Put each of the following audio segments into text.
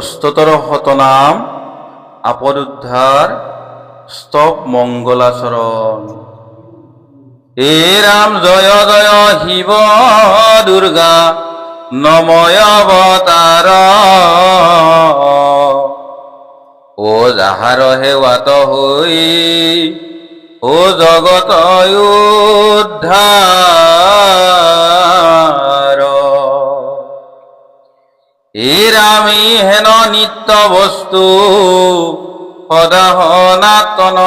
স্তোত্ৰ হতনাম আপদ উদ্ধাৰ স্তব মঙ্গলাচৰণ। এ ৰাম জয় জয় শিব দুৰ্গা নময় অবতাৰ। ও যাহাৰ সেৱাত হৈ ও জগত উদ্ধাৰ। এ ৰামী হেন নিত্য বস্তু সদা সনাতন।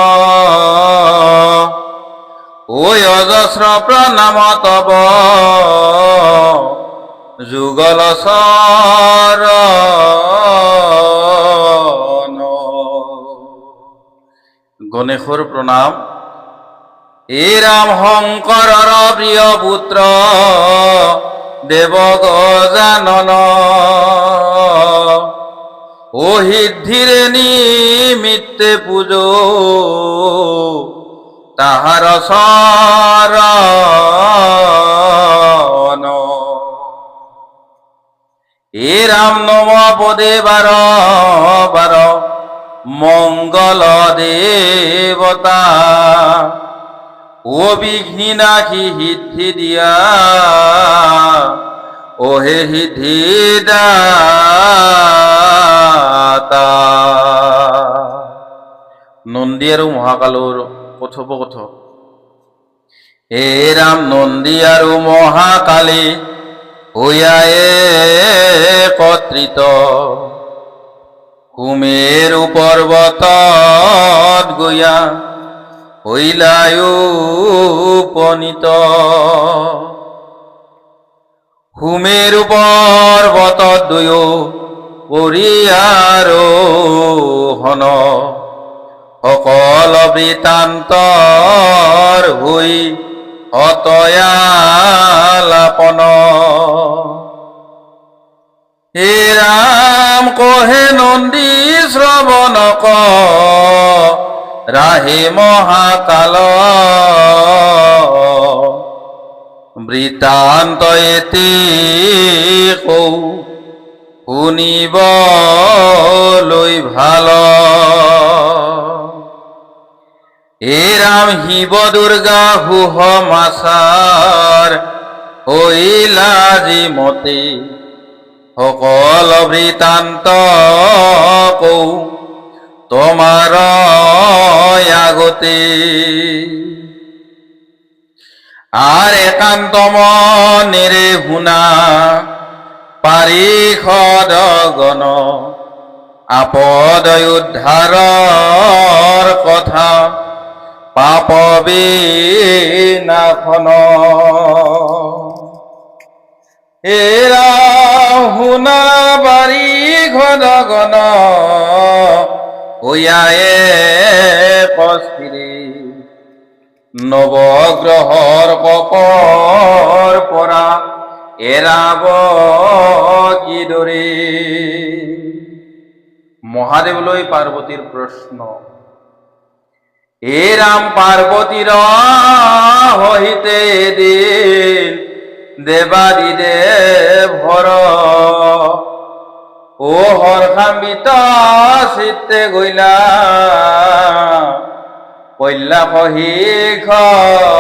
ঐ অজস্ৰ প্ৰণাম তব যুগল চৰণ। গণেশৰ প্ৰণাম। এ ৰাম শংকৰৰ প্ৰিয় পুত্ৰ দেৱ গজানন। ও সিদ্ধিৰে নিমিত্তে পূজো তাহাৰ চৰণ। এ ৰাম নম পদে বাৰ বাৰ মংগল দেৱতা। ও বিঘ্নিনাশী সিদ্ধি দিয়া ও হে সিদ্ধিদাতা। নন্দী আৰু মহাকালৰ কথোপকথন। হে ৰাম নন্দী আৰু মহাকালী হইয়া একত্ৰিত। সুমেৰু পৰ্বতত গৈয়া হইলায় উপনীত। সুমেৰু পৰ্বতত দুয়ো কৰিয়াৰোহণ। সকল বৃত্তান্তৰ হৈ অতয়ালাপন। হে ৰাম কহে নন্দী শ্ৰৱণক ৰাহে মহাকাল। বৃত্তান্ত এটি কৌ শুনিবলৈ ভাল। হে ৰাম শিৱ দুৰ্গা সুসমাচাৰ হইলা যিমতে। সকল বৃত্তান্ত কৌ তোমাৰ আগতে। আৰ একান্ত মনেৰে শুনা পাৰিষদ গণ। আপদ উদ্ধাৰৰ কথা পাপ বিনাশন। হে ৰাম শুনা পাৰিষদ গণ হইয়া একস্থিৰে। নৱগ্ৰহৰ কপৰ পৰা এৰাব কিদৰে। মহাদেৱলৈ পাৰ্বতীৰ প্ৰশ্ন। হে ৰাম পাৰ্বতীৰ সহিতে এদিন দেৱাদিদেৱ হৰ। ও হৰ্ষান্বিত চিত্তে গৈলা কৈলাস শিখৰ।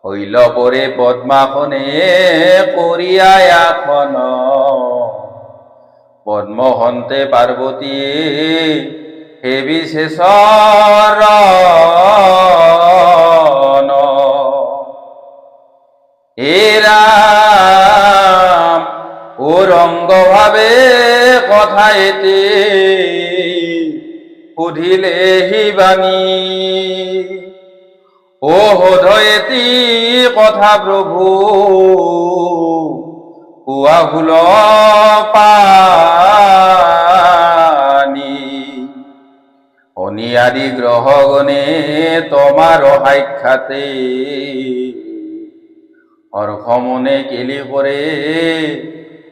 হইল পৰে পদ্মাসনে কৰিয়া আসন। পদ্মহন্তে পাৰ্বতীয়ে সেবিছে চৰণ। হে ৰাম ঔৰংগ ভাৱে কথা এটি সুধিলে শিৱানী। ও সোধ এটি কথা প্ৰভু কোৱা ভুল পানী। শনি আদি গ্ৰহগণে তোমাৰ সাক্ষাতে। হৰ্ষমনে কেলি কৰে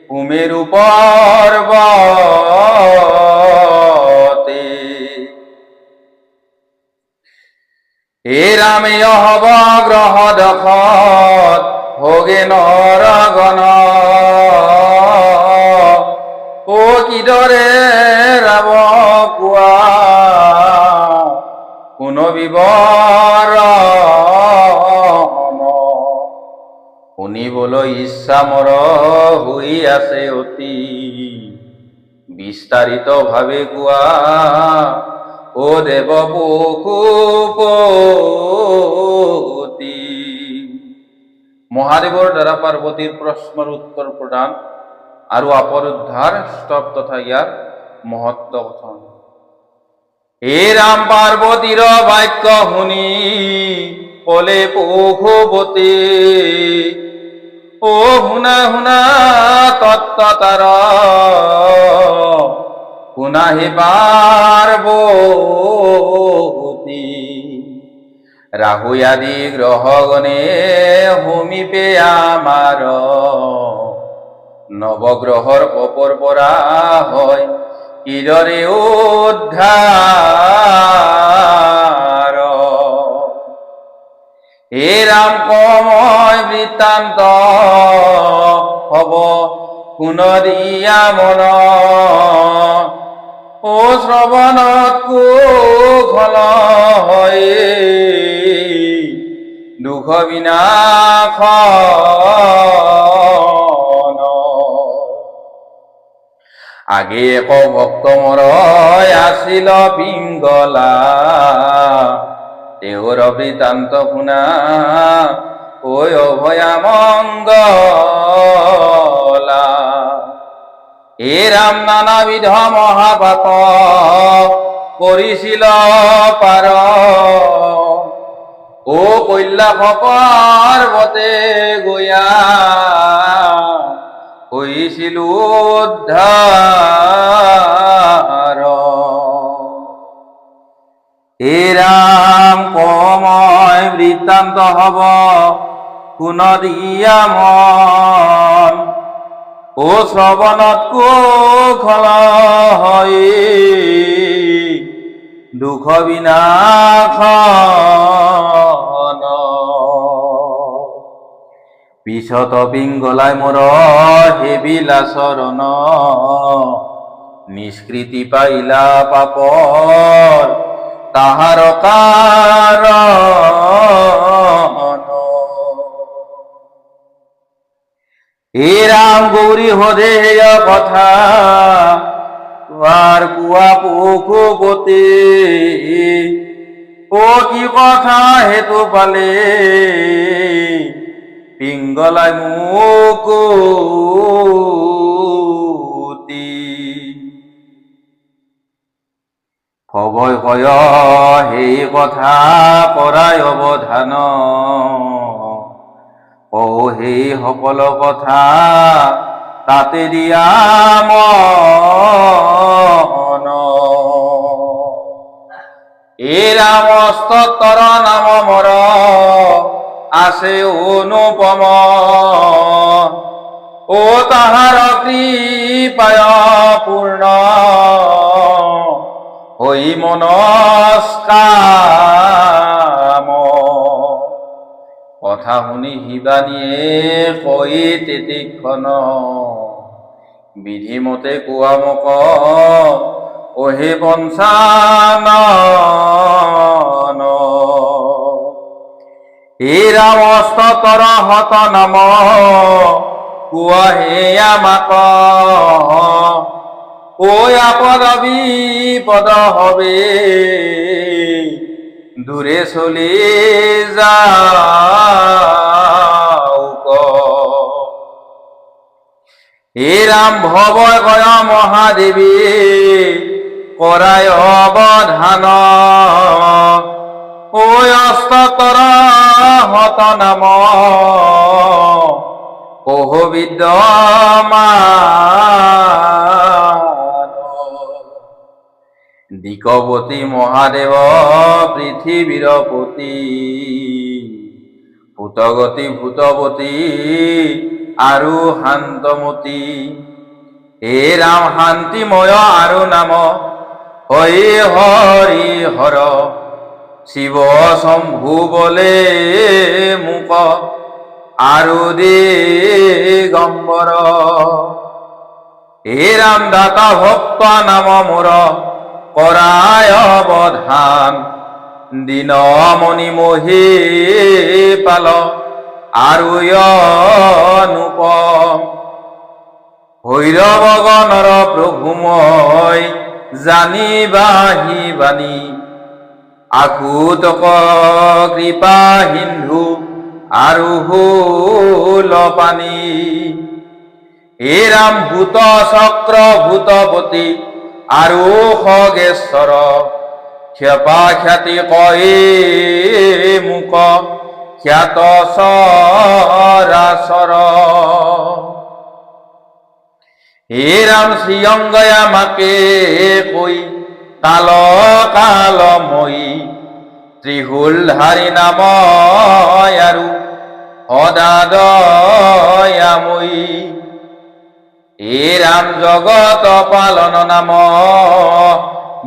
সুমেৰু পৰ্বতে। হে ৰামে হব গ্ৰহ দশত ভোগে নৰগণ। জীৱৰ শুনিবলৈ ইচ্ছা মোৰ হৈ আছে অতি বিস্তাৰিত ভাৱে কোৱা ও দেৱ পশুপতি। মহাদেৱৰ দ্বাৰা পাৰ্বতীৰ প্ৰশ্নৰ উত্তৰ প্ৰদান আৰু আপদ উদ্ধাৰ স্তব তথা ইয়াৰ মহত্ব কথন। হে ৰাম পাৰ্বতীৰ বাক্য শুনি কলে পশুপতি, ও শুনা শুনা তত্ত্ব তাৰ শুনা হে পাৰ্বতী। ৰাহু আদি গ্ৰহগণে সমীপে আমাৰ নৱগ্ৰহৰ কপৰ পৰা হয় কিদৰে উদ্ধাৰ। হে ৰাম কময় বৃত্তান্ত হব পুনৰিয়া মন, ও শ্ৰৱণত কুশল হয় দুখ বিনাশন। আগে এক ভক্ত মোৰ আছিল পিংগলা, তেওঁৰ বৃত্তান্ত শুনা ঐ অভয়া মংগলা। হে ৰাম নানাবিধ মহাপাপ কৰিছিল পাৰ, ও কৈলাশ পৰ্বতে গয়া হৈছিল উদ্ধাৰ। হে ৰাম কময় বৃত্তান্ত হব পুনৰিয়া মন, ও শ্ৰৱণত কুশল হয় দুখ বিনাশন। পিছত পিংগলাই মোৰ হেবিলা চৰণ, নিষ্কৃতি পাইলা পাপৰ তাহাৰ কাৰণ। হে ৰাম গৌৰী হদে কথা তোমাৰ কোৱা পশুপতি, ও কি কথা হেতু পালে পিংগলাই মুকুতি। ভৱয় কয় সেই কথা কৰাই অৱধান, ও সেই সকল কথা তাতে দিয়া মন। এ ৰাম স্তোত্ৰৰ নাম মোৰ আছে অনুপম, ও তাহাৰ কৃপায় পূৰ্ণ হৈ মনস্কাম। কথা শুনি শিৱানীয়ে কৈ তেতিক্ষণ, বিধিমতে কোৱা মোক ও হে পঞ্চানন। হে ৰাম স্তোত্ৰৰ হত নাম কোৱা হে আমাক, ও আপদ বিপদ হবে দূৰে চলি যাওক। হে ৰাম ভৱয় কয় মহাদেৱী কৰাই অৱধান, ও স্তোত্ৰৰ হত নাম কহু বিদ্যমান। দিকপতি মহাদেৱ পৃথিৱীৰ পতি, ভূতগতি ভূতপতি আৰু শান্তমতী। হে ৰাম শান্তিময় আৰু নাম হৰি হৰি হৰ, শিৱ শম্ভু বলে মোক আৰু দিগম্বৰ। হে ৰাম দাতা ভক্ত নাম মোৰ কৰাই অৱধান, দীনমণি মহীপাল আৰু অনুপম। ভৈৰৱ গণৰ প্ৰভু মই জানিবাহি বাণী, আকুতক কৃপা সিন্ধু আৰু হুল পানী। হে ৰাম ভূত চক্ৰ ভূতপতি আৰু খগেশ্বৰ, ক্ষপা খ্যাতি কয়ে মুক খ্যাত চৰাচৰ। হে ৰাম শ্ৰীঅংগয়া মাকে কৈ কাল কালময়ী, ত্ৰিশূলধাৰী নাম আৰু সদা দয়াময়ী। হে ৰাম জগত পালন নাম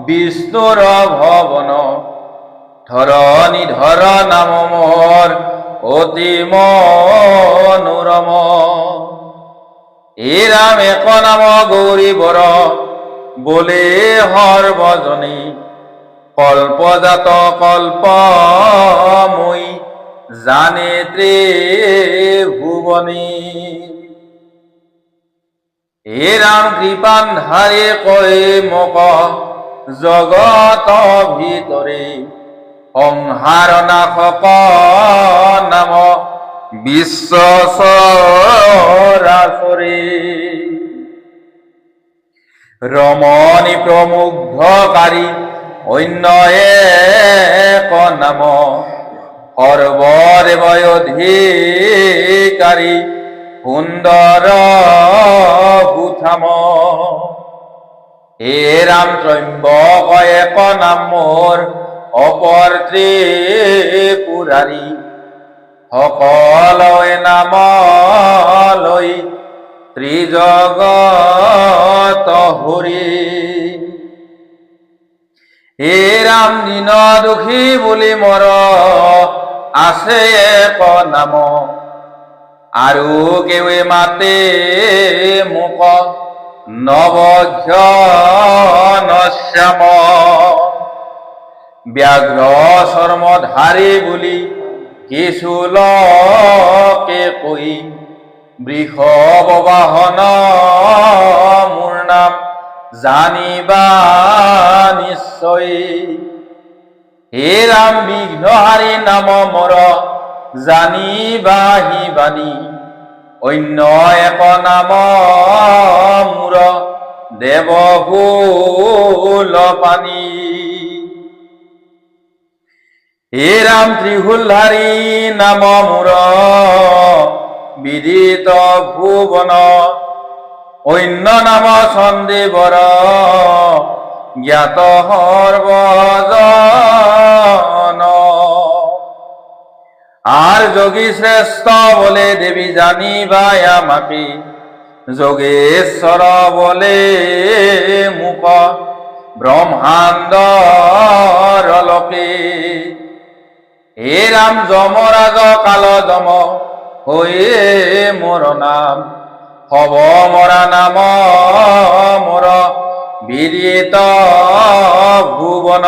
বিষ্ণুৰ ভৱন, ধৰণী ধৰ নাম মোৰ অতি মনোৰম। হে ৰাম এক নাম গৌৰী বৰ বোলে সৰ্বজনী, কল্পজাত কল্পময়ী জানে ত্ৰিভুৱনী। হে ৰাম কৃপান্ধাৰে কয় মোক জগত ভিতৰে, সংসাৰ নাশক নাম বিশ্ব চৰাচৰে। ৰমণী প্ৰমুগ্ধকাৰী অন্য এক নাম, সৰ্বদেৱ অধিকাৰী সুন্দৰ ভূধাম। হে ৰাম ত্ৰয়ম্বক এক নাম মোৰ অপৰ ত্ৰিপুৰাৰী, সকলোৱে নাম লৈ ত্ৰিজগত হৰি। হে ৰাম দীন দুখী বুলি মোৰ আছে এক নাম, আৰু কেৱে মাতে মোক নৱঘ্ন-শ্যাম। ব্যাঘ্ৰ চৰ্মধাৰী বুলি কিছু লোকে কৈ, বৃষভ বাহন মোৰ নাম জানিবা নিশ্চয়। হে ৰাম বিঘ্নহাৰী নাম মোৰ জানিবাহি বাণী, অন্য এক নাম মোৰ দেৱহুল পানী। হে ৰাম ত্ৰিশূলধাৰী নাম মোৰ বিদিত ভুৱন, অন্য নাম সন্দীপৰ জ্ঞাত সৰ্বজন। আর যোগী শ্রেষ্ঠ বলে দেবী জানিবা আমাকে, যোগেশ্বর বলে মুখ ব্রহ্মাণ্ডর লোকে। হে রাম যমরাজ কাল যম হয়ে মোর নাম, হব মরা নাম মোর বিদিত ভুবন।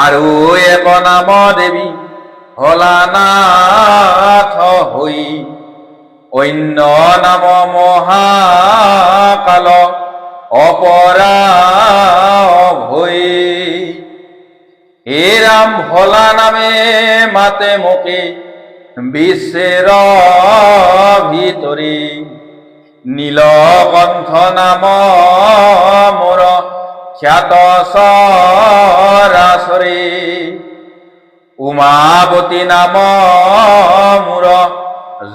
আৰু এক নাম দেৱী ভোলানাথ হই, অন্য নাম মহাকাল অপরা ভই। হে রাম ভোলা নামে মাতে মোকে বিশ্বের ভিতরে, নীলকণ্ঠ নাম মোর খ্যাত সরাসরে। উমাবতী নাম মোর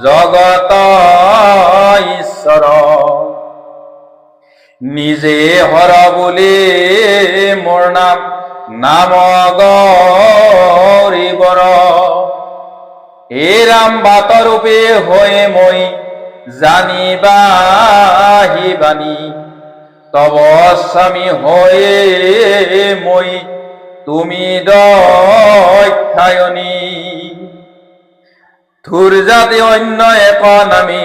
জগত ঈশ্বর, নিজে হর বলে মোর নাম নাম গৌৰীবৰ। হে রাম বাতরূপে হয়ে মই জানিবাহি বাণী, তব স্বামী হয়ে মই তুমি দক্ষায়নী। থুর জাতি অন্য এক নামে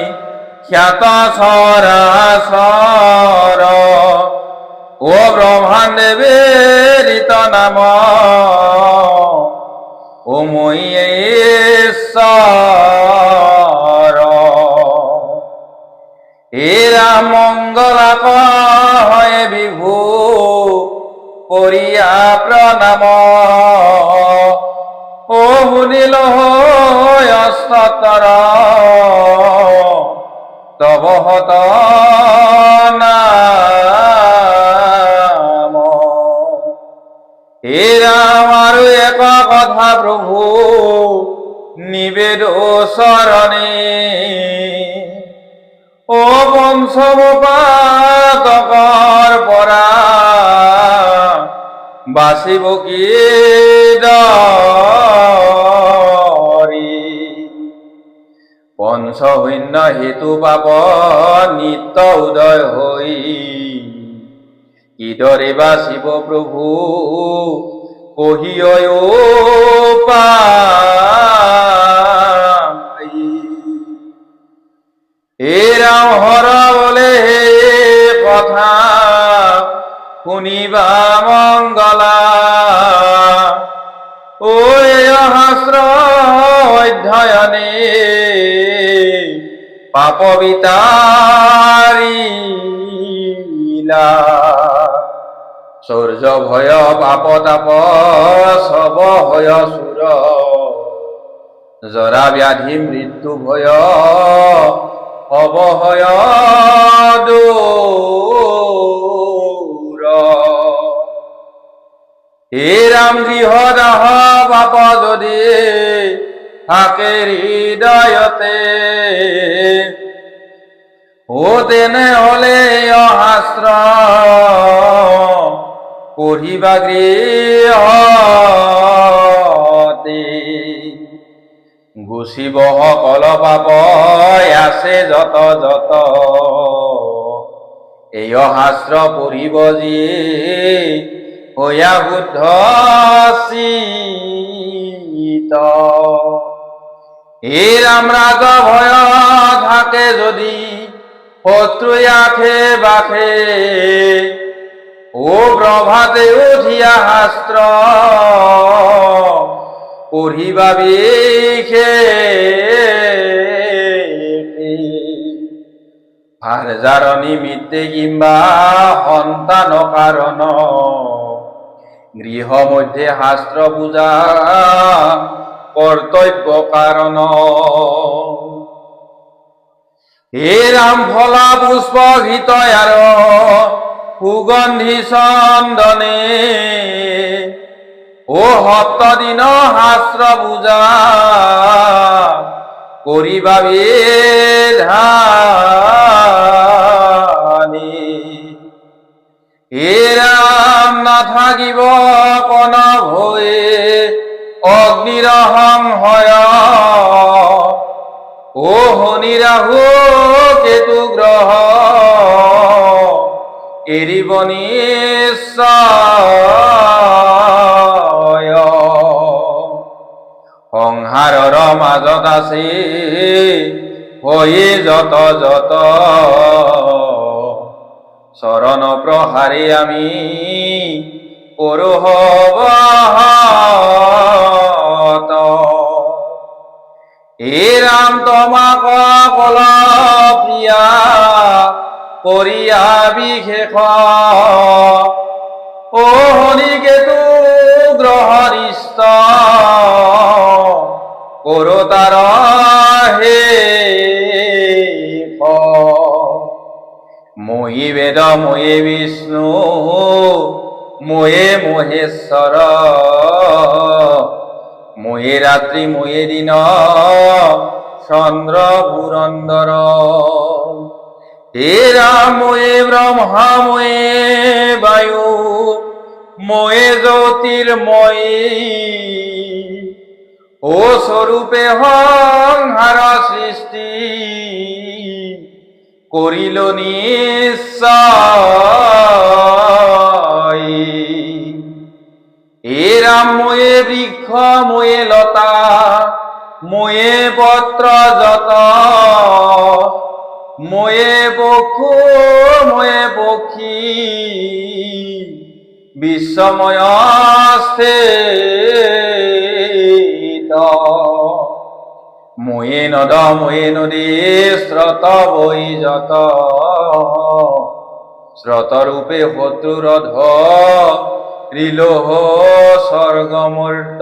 খ্যাত সরাসর, ও ব্রহ্মাণ্ডে বেদিত নাম ময়ে ঈশ্বর এরা মঙ্গলা কয় বিভু করিয়া প্রণাম ও শুনিল অস্তর তব হত নাম এরা আৰু এক কথা প্ৰভু নিবেদ চৰণে ও বংশপাতকৰ পৰা বাচিব কি দৰি পঞ্চশূন্য হেতু পাপ নিত্য উদয় হৈ কিদৰে বাচিব প্ৰভু কহিয় পাই এৰাম হৰ বলে কথা শুনিবা মঙ্গলা ও শাস্ত্ৰ অধ্যয়নে পাপ বিতাৰিলা সূৰ্য ভয় পাপ তাপ সব হয় সুৰ জৰা ব্যাধি মৃত্যু ভয় অবহয় দূৰ হে ৰাম গৃহ দাহ পাপ যদি থাকে হৃদয়তে ও তেনে হলে শাস্ত্ৰ পঢ়িবা গৃহতে গুচিব সকল পাপ আছে যত যত এই শাস্ত্ৰ পঢ়িব যিয়ে হয়া শুদ্ধ চিত হে ৰাম ৰাজ ভয় থাকে যদি শত্ৰুই আখে বাখে ও প্ৰভাতে উঠিয়া শাস্ত্ৰ পঢ়িবা ভাৰ যাৰ নিমিত্তে কিম্বা সন্তান কাৰণ গৃহ মধ্যে শাস্ত্ৰ পূজা কৰ্তব্য কাৰণ হে ৰাম ফলা পুষ্প ঘৃত আৰ সুগন্ধি চন্দনে ও সপ্তদিন শাস্ত্ৰ পূজা কৰিবা বিধানী হে ৰাম নাথাকিব কণ ভয়ে অগ্নিৰ সংশয় ও শনি ৰাহু কেতু গ্ৰহ এৰিব নিশ্চয় সংসাৰৰ মাজত আছে হৈয়ে যত যত চৰণ প্ৰহাৰে আমি পৰোহবহত হে ৰাম তোমাক কল প্ৰিয়া কৰিয়া বিশেষ ও শনি কেতু গ্ৰহৰিষ্ট কৰো তাৰ হে মহি বেদ ময়ে বিষ্ণু ময়ে মহেশ্বৰ ময়ে ৰাত্ৰি ময়ে দিন চন্দ্ৰ পুৰন্দৰ হে ৰাম ময়ে ব্ৰহ্মা ময়ে বায়ু ময়ে জ্যোতিৰ্ময়ী ও স্বৰূপে সংসাৰ সৃষ্টি কৰিল নিশ্চয় হে ৰাম ময়ে বৃক্ষ ময়ে লতা ময়ে পত্ৰ যত ময়ে পশু ময়ে পক্ষী বিশ্বময় স্থিত ময়ে নদ ময়ে নদী স্রোত বৈ যত স্রোতরূপে শত্রুরধ ত্রিলোহ স্বর্গমূর্ত।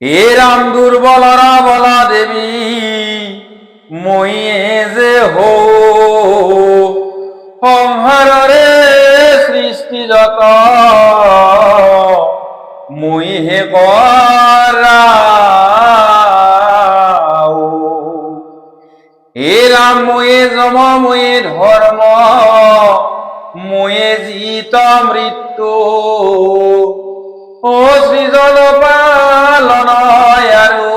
এ রাম দুর্বলরা বলা দেবী মইয়ে যে হো সংহারে সৃষ্টি যত মই হে কৰাও। এ ৰাম ময়ে যম ময়ে ধৰ্ম ময়ে জিত মৃত্যু ও সৃজন পালন আৰু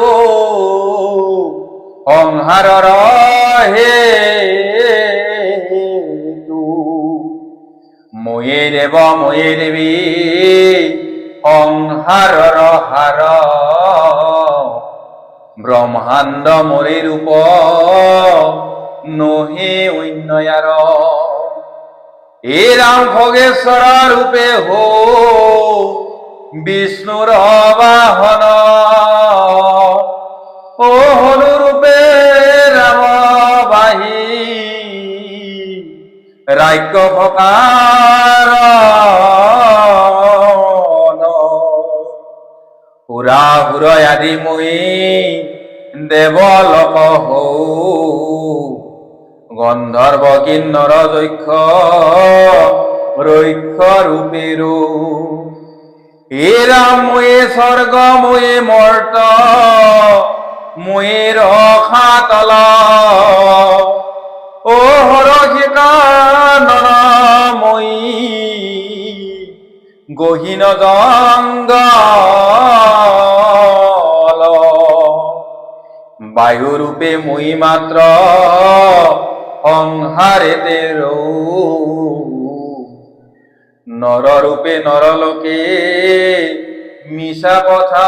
সংহাৰৰ হেতু। ময়ে দেৱ ময়ে দেৱী সংহাৰৰ হাৰ ব্ৰহ্মাণ্ড মৰে ৰূপ নহে অন্যয়াৰ। এ ৰাম খগেশ্বৰ ৰূপে হো বিষ্ণুৰ বাহন ও হনু ৰূপে ৰাম বাহী ৰাজ্য ফকাৰ সুৰাসুৰ আদি মই দেৱলোক হৌ গন্ধৰ্ব কিন্নৰ যক্ষ ৰক্ষ ৰূপেৰো। এ ৰাম ময়ে স্বৰ্গ ময়ে মৰ্ত ময়ে ৰসাতল ও হৰষিকানন মই গহীন জংগল। বায়ু রূপে মই মাত্র সংহারেতে নর রূপে নরলোকে মিছা কথা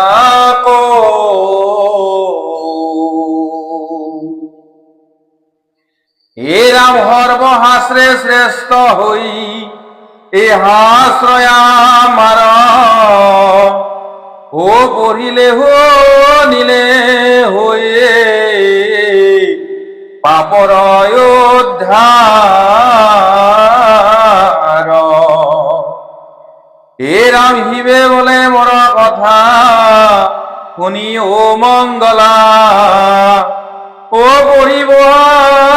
এ রাম সর্বহাস্রে শ্রেষ্ঠ হই এ হাশ্রয়া মার ও পঢ়িলে হো নিলে হয়ে পাপর উদ্ধার। এ রাম হিবে বলে মোর কথা শুনি ও মঙ্গলা ও পঢ়িব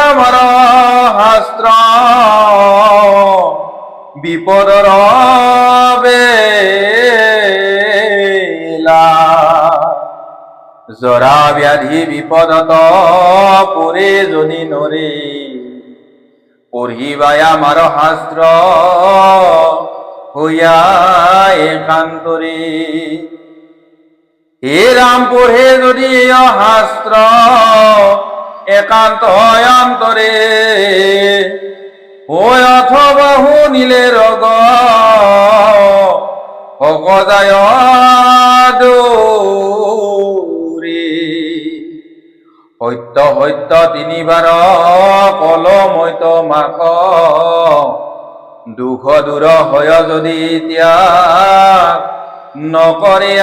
আমার শাস্ত্র বিপদর বেলা। জৰা ব্যাধি বিপদত পৰে যদি নৰে পঢ়িবাই আমাৰ শাস্ত্ৰ হইয়া একান্তৰে। হে ৰাম পঢ়ে যদি শাস্ত্ৰ একান্ত অন্তৰে ঐ অথবা শুনিলে ৰগ ভগজায় সত্য সত্য তিনিবাৰ কলমৈত মাক দুখ দূৰ হয় যদি ত্যাগ নকৰে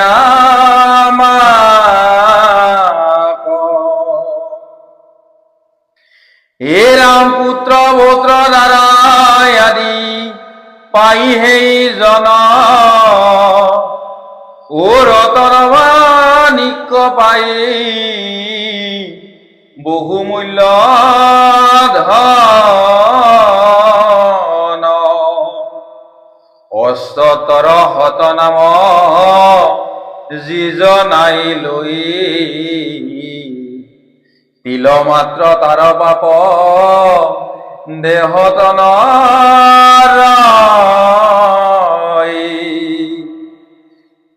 আমাক। হে ৰাম পুত্ৰ পুত্ৰ দ্বাৰা আদি পাই সেই জন ও ৰতন মাণিক্য পাই বহুমূল্য ধন অষ্টতৰ শত নাম যিজনাই লৈ তিল মাত্ৰ তাৰ পাপ দেহতন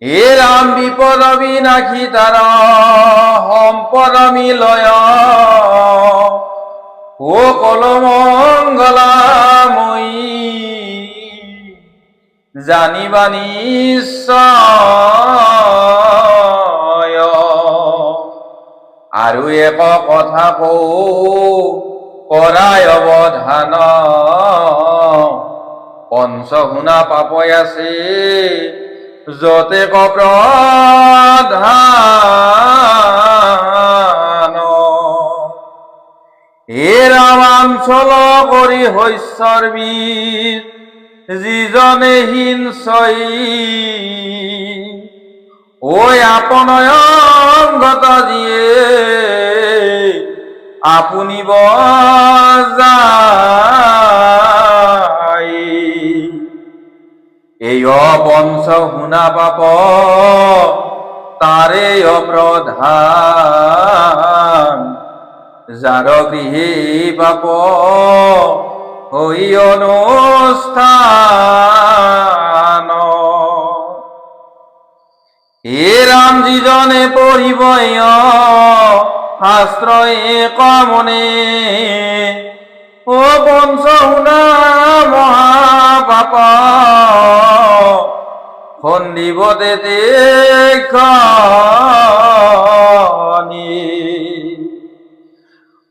হে ৰাম বিপদ বিনাশী তাৰ সম্পদ মিলয় ও কলমঙ্গলাময়ী জানিবা নিশ্চয়। আৰু এক কথা কওঁ কৰাই অৱধান পঞ্চগুণা পাপই আছে যতে কপ্ৰধান হে ৰামাঞ্চল কৰি শস্যৰ বীজ যিজনে হিংসই ঐ আপনয়ংগত যিয়ে আপুনি বজাই এই অপঞ্চ শুনা পাপ তাৰে অপ্ৰধান যাৰ গৃহে পাপ হৈ অনুষ্ঠান হে ৰাম যিজনে পঢ়িব শাস্ত্ৰ কমনে ও পঞ্চ শুনা মহাপাপ খন্দিব তেতে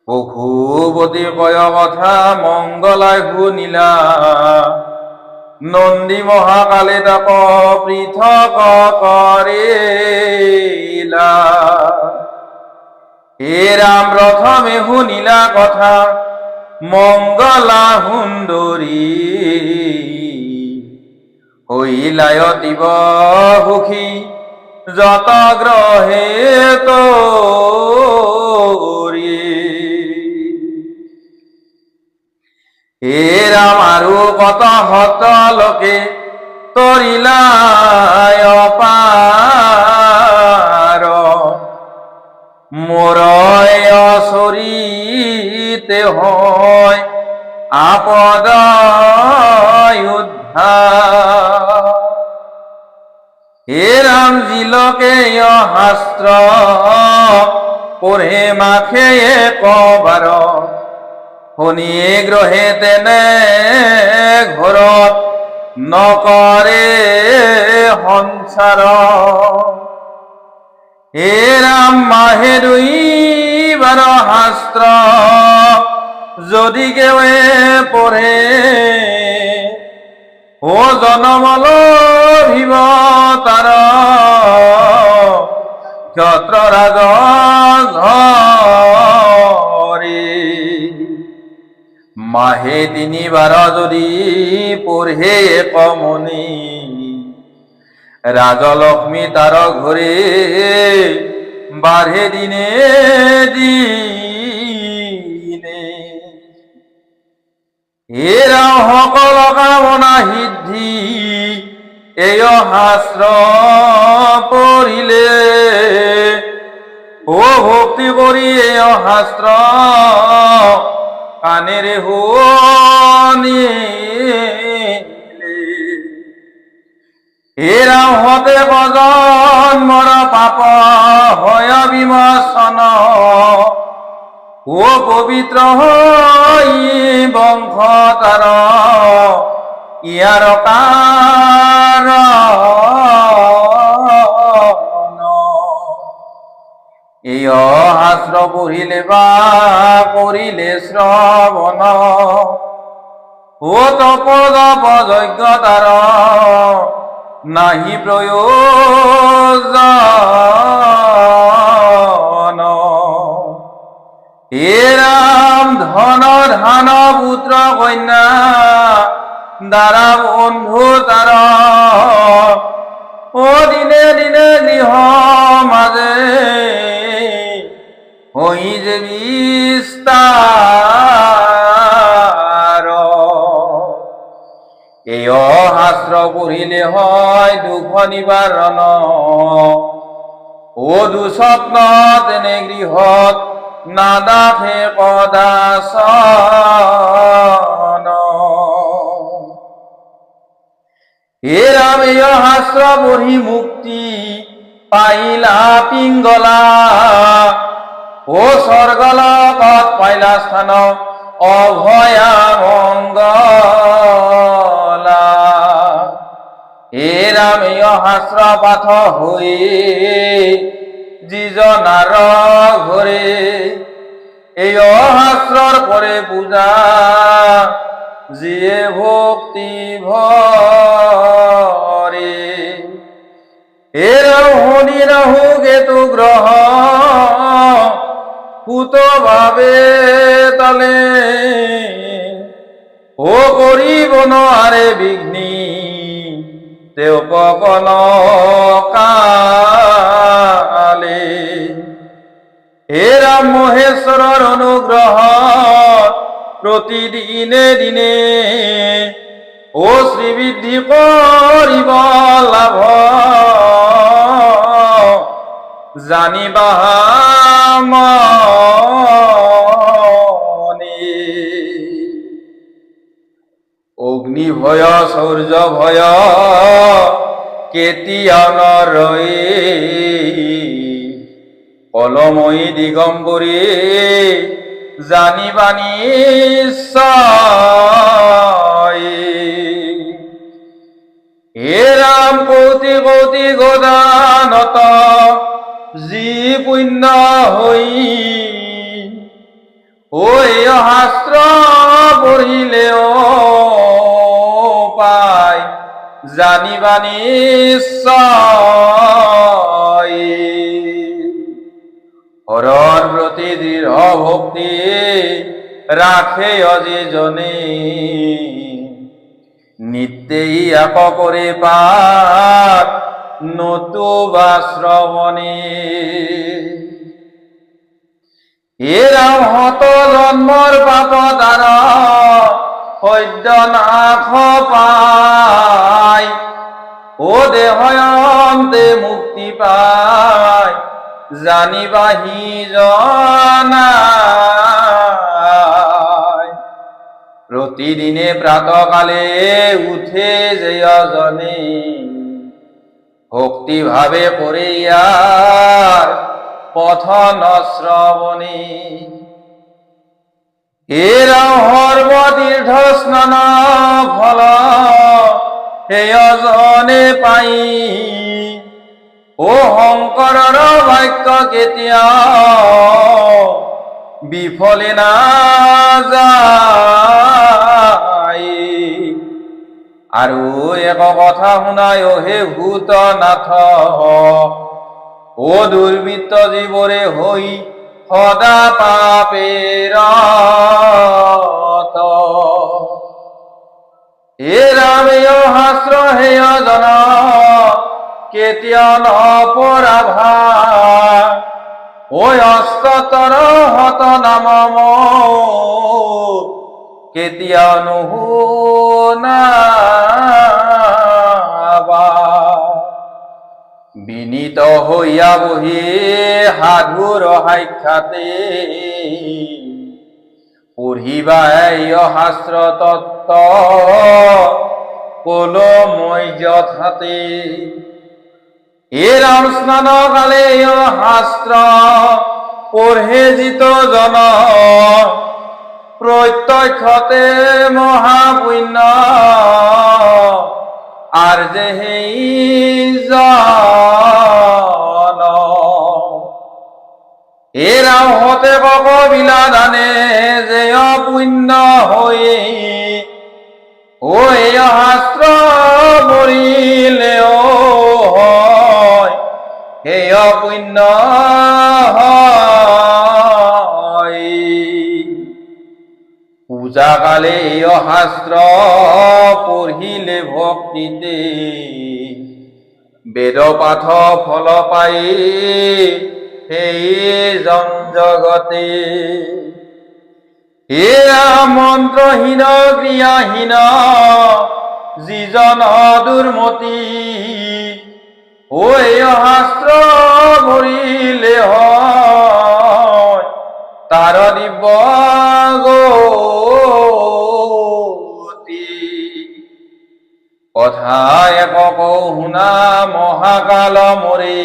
পশুপতি কয় কথা মংগলাই শুনিলা নন্দী মহাকালে তাক পৃথক কৰিলা হে ৰাম প্ৰথমে শুনিলা কথা মংগলা সুন্দৰী হৈলাই অতীব সুখী যত গ্ৰহে তৰি হে ৰাম আৰু কত হত লোকে তৰিলাই অপাৰ মোৰ অচৰিতে হয় আপদ উদ্ধাৰ হে ৰাম যিলোকে শাস্ত্ৰ পঢ়ে মাখে কবাৰ শুনিয়ে গ্ৰহে তেনে ঘৰত নকৰে সংসাৰ হে ৰাম মাহে দুইবাৰ শাস্ত্ৰ যদি কেৱে পঢ়ে ও জনমল ভিব তাৰ ক্ষত্ৰ ৰাজ ঘৰে মাহে তিনিবাৰ যদি পঢ়ে কমনি ৰাজলক্ষ্মী তাৰ ঘৰে বাঢ়ে দিনে দিনে হে ৰাম সকল কামনা সিদ্ধি এই শাস্ত্ৰ পঢ়িলে ও ভক্তি কৰি এই শাস্ত্ৰ কাণেৰে শুনিলে হে ৰাম হতে জন্মৰ পাপ হয় বিমোচন ও পবিত্ৰ হৈ বংশ তাৰ ইয়াৰ কাৰণ এই শাস্ত্ৰ পঢ়িলে বা কৰিলে শ্ৰৱণ ও তপজপ যজ্ঞ তাৰ নাহি প্ৰয়োজন হে ৰাম ধন ধান পুত্ৰ কন্যা দ্বাৰা বন্ধু তাৰ ও দিনে দিনে গৃহ মাজে হৈ যে বিস্তাৰ এই শাস্ত্ৰ পঢ়িলে হয় দুখ নিবাৰণ ও দুস্বপ্ন তেনে গৃহত নাদাখে কদাসন হে ৰাম এই শাস্ত্ৰ পঢ়ি মুক্তি পাইলা পিংগলা ও স্বৰ্গলোকত পাইলা স্থান অভয়া মংগলা হে ৰাম এই শাস্ত্ৰ পাঠ হৈ যিজনাৰ ঘৰে এই শাস্ত্ৰৰ পৰে পূজা যিয়ে ভক্তি ভৰে হে ৰাহু ৰাহু কেতু গ্ৰহ পুত ভাবে তালে ও কৰিব নোৱাৰে বিঘ্নি তেওঁ পৱন কালে। হে ৰাম মহেশ্বৰৰ অনুগ্ৰহ প্ৰতিদিনে দিনে ও শ্ৰীবৃদ্ধি কৰিব লাভ জানিবা মনে। অগ্নি ভয় সূৰ্য ভয় কেতিয়াও নৰয়ে কলময়ী দিগম্বৰী জানিবা নিশ্চয়। হে ৰাম কৌটি কৌটি গদানত যি পুণ্য হৈ ঐ শাস্ত্ৰ পঢ়িলেও পাই জানিবা নিশ্চয়। হৰৰ প্ৰতি দৃঢ় ভক্তি ৰাখে অজিজনে নিত্যেই আক কৰি পাঠ নতুবা শ্ৰৱণে। হে ৰাম হত জন্মৰ পাপ তাৰ সদ্য নাশ পাই ও দেহয়ন্তে মুক্তি পায় জানিবাহি জনাই। প্ৰতিদিনে প্ৰাতকালে উঠে যেজনে ভক্তি ভাৱে কৰে ইয়াৰ পঠন শ্ৰৱণে। হে ৰাম সৰ্বতীৰ্থ স্নান ফল সেয়জনে পাই ও শংকৰৰ বাক্য কেতিয়াও বিফলে নাযায়। আৰু এক কথা শুনাই হে ভূতনাথ ও দুৰ্বৃত্ত জীৱৰে হৈ সদা পাপেৰ হে ৰামেয় শাস্ত্ৰ হেয় জন কেতিয়া নপৰাভা ঐ অস্ততৰ হত নাম কেতিয়া নুশুনাবা। বিনীত হইয়া বহি সাধুৰ সাক্ষাতে পঢ়িবা শাস্ত্ৰ তত্ত্ব কলো মই যথাতে। হে ৰাম স্নান কালে শাস্ত্ৰ পঢ়ে জিত জন প্ৰত্যক্ষতে মহাপুণ্য আৰ যে হেই জন। হে ৰাম হতে কক বিলাদানে যে পুণ্য হয়ে ও এই শাস্ত্ৰ পঢ়িলেও হয় হেয় পুণ্য হয়। পূজা কালে শাস্ত্ৰ পঢ়িলে ভক্তিতে বেদ পাঠ ফল পাই সেই জন জগতে। হে মন্ত্ৰহীন ক্ৰিয়াহীন যিজন দুৰ্মতি ঐ শাস্ত্ৰ পঢ়িলে হয় তাৰ দিব্য গতি। কথা এক কৌ শুনা মহাকাল মৰে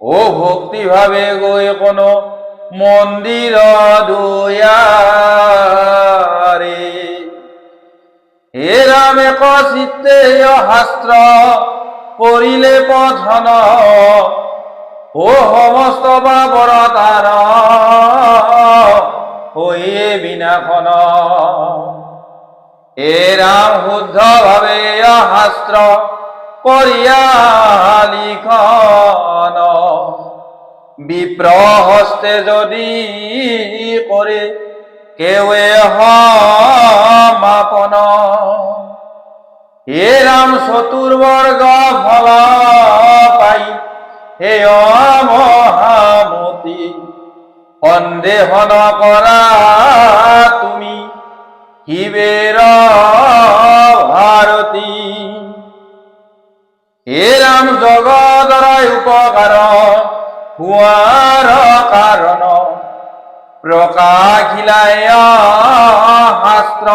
ও ভক্তি ভাৱে গৈ কোনো মন্দিৰ দুয়াৰে। হে ৰাম এক চিত্তে শাস্ত্ৰ কৰিলে পঠন ও সমস্ত পাপৰ তাৰ হৈয়ে বিনাশন। হে ৰাম শুদ্ধ ভাৱে শাস্ত্ৰ কৰিয়া লিখন বিপ্ৰ হস্তে যদি কৰে কেউয়ে মাপন হে ৰাম চতুৰ্বৰ্গ ফল পাই হে মহামতি সন্দেহ নকৰা তুমি শিবেৰ ভাৰতী হে ৰাম জগতৰ উপকাৰ হোৱাৰ কাৰণ প্ৰকাশিলাই শাস্ত্ৰ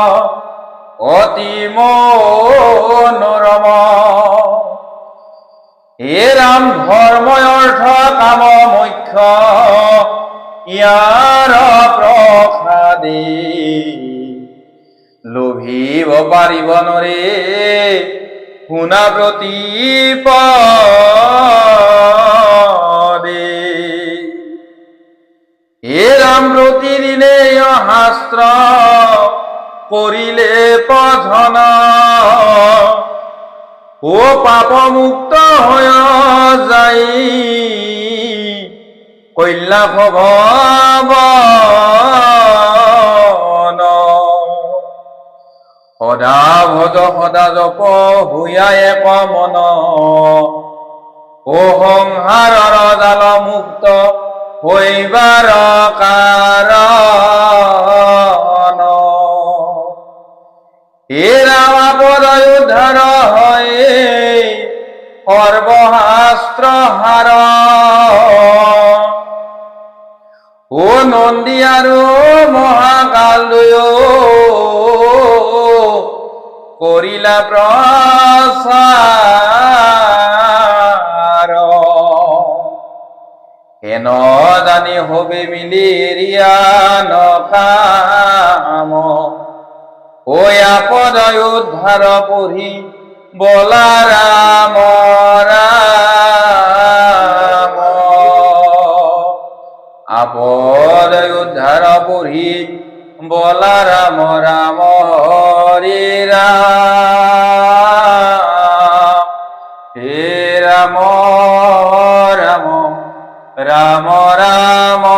অতি মনোৰম হে ৰাম ধৰ্ম অৰ্থ কাম মোক্ষ ইয়াৰ প্ৰসাদে লোভিব পাৰিব নৰে শুনা প্ৰতিপদে হে ৰাম প্ৰতিদিনে শাস্ত্ৰ কৰিলে পঠন ও পাপ মুক্ত হৈ যাই কৈলাস ভৱন সদা ভজ সদা জপ হৈয়া এক মন ও সংসাৰৰ জাল মুক্ত হৈবাৰ কাৰণ হে ৰাম আপদ উদ্ধাৰ হয় সৰ্বশাস্ত্ৰ হাৰ ও নন্দী আৰু মহাকাল কৰিলা প্ৰচাৰ হেন জানি হবে মিলেৰিয়া নকাম ঐ আপদ উদ্ধাৰ পঢ়ি বলা ৰাম ৰাম আপদ উদ্ধাৰ পঢ়ি বলা ৰাম ৰাম হৰি ৰাম হে ৰাম ৰাম ৰাম ৰাম